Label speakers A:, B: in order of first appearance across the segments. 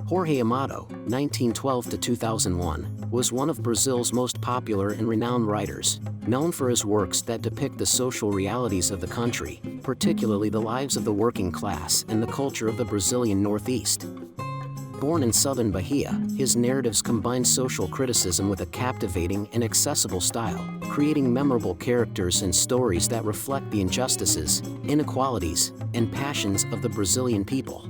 A: Jorge Amado, 1912 to 2001, was one of Brazil's most popular and renowned writers, known for his works that depict the social realities of the country, particularly the lives of the working class and the culture of the Brazilian Northeast. Born in southern Bahia, his narratives combine social criticism with a captivating and accessible style, creating memorable characters and stories that reflect the injustices, inequalities, and passions of the Brazilian people.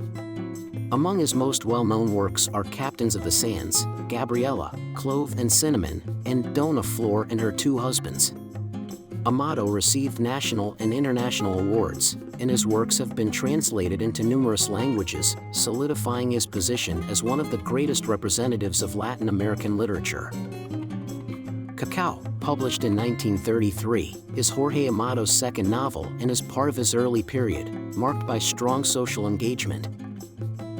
A: Among his most well-known works are Captains of the Sands, Gabriela, Clove and Cinnamon, and Dona, Flor and Her Two Husbands. Amado received national and international awards, and his works have been translated into numerous languages, solidifying his position as one of the greatest representatives of Latin American literature. Cacao, published in 1933, is Jorge Amado's second novel and is part of his early period, marked by strong social engagement.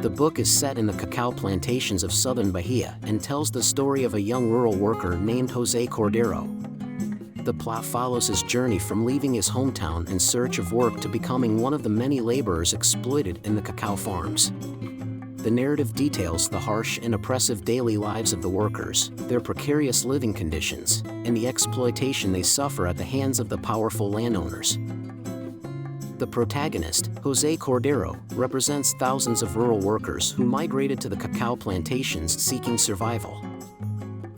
A: The book is set in the cacao plantations of southern Bahia and tells the story of a young rural worker named José Cordeiro. The plot follows his journey from leaving his hometown in search of work to becoming one of the many laborers exploited in the cacao farms. The narrative details the harsh and oppressive daily lives of the workers, their precarious living conditions, and the exploitation they suffer at the hands of the powerful landowners. The protagonist, José Cordeiro, represents thousands of rural workers who migrated to the cacao plantations seeking survival.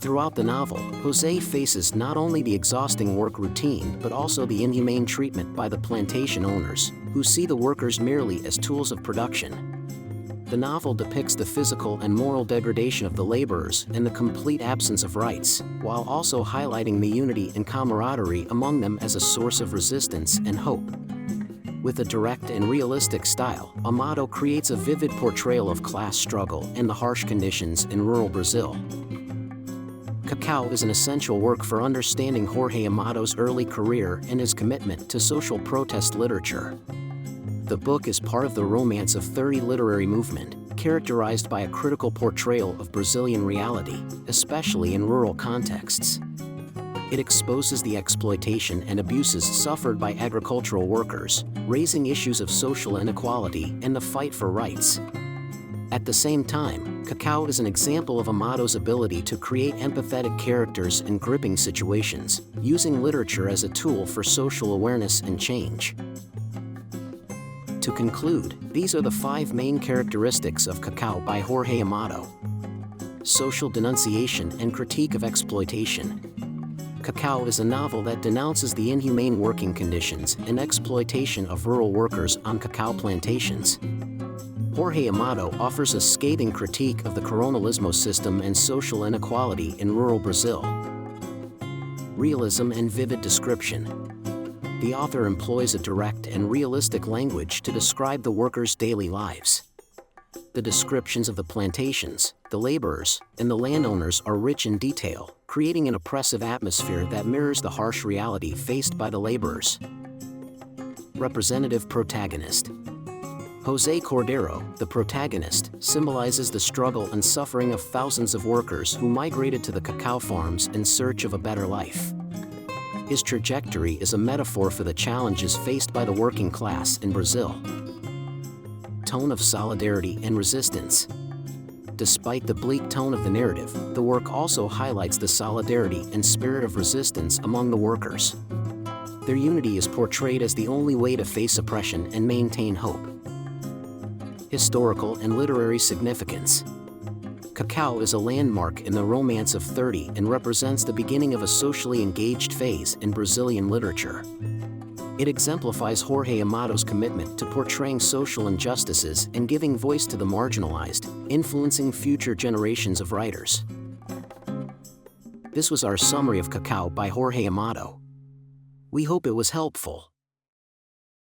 A: Throughout the novel, José faces not only the exhausting work routine but also the inhumane treatment by the plantation owners, who see the workers merely as tools of production. The novel depicts the physical and moral degradation of the laborers and the complete absence of rights, while also highlighting the unity and camaraderie among them as a source of resistance and hope. With a direct and realistic style, Amado creates a vivid portrayal of class struggle and the harsh conditions in rural Brazil. Cacao is an essential work for understanding Jorge Amado's early career and his commitment to social protest literature. The book is part of the Romance of 30 literary movement, characterized by a critical portrayal of Brazilian reality, especially in rural contexts. It exposes the exploitation and abuses suffered by agricultural workers, raising issues of social inequality and the fight for rights. At the same time, Cacao is an example of Amado's ability to create empathetic characters in gripping situations, using literature as a tool for social awareness and change. To conclude, these are the 5 main characteristics of Cacao by Jorge Amado. Social denunciation and critique of exploitation. Cacao is a novel that denounces the inhumane working conditions and exploitation of rural workers on cacao plantations. Jorge Amado offers a scathing critique of the colonialismo system and social inequality in rural Brazil. Realism and vivid description. The author employs a direct and realistic language to describe the workers' daily lives. The descriptions of the plantations, the laborers, and the landowners are rich in detail, creating an oppressive atmosphere that mirrors the harsh reality faced by the laborers. Representative protagonist. José Cordeiro, the protagonist, symbolizes the struggle and suffering of thousands of workers who migrated to the cacao farms in search of a better life. His trajectory is a metaphor for the challenges faced by the working class in Brazil. Tone of solidarity and resistance. Despite the bleak tone of the narrative, the work also highlights the solidarity and spirit of resistance among the workers. Their unity is portrayed as the only way to face oppression and maintain hope. Historical and literary significance. Cacao is a landmark in the Romance of 30 and represents the beginning of a socially engaged phase in Brazilian literature. It exemplifies Jorge Amado's commitment to portraying social injustices and giving voice to the marginalized, influencing future generations of writers. This was our summary of Cacao by Jorge Amado. We hope it was helpful.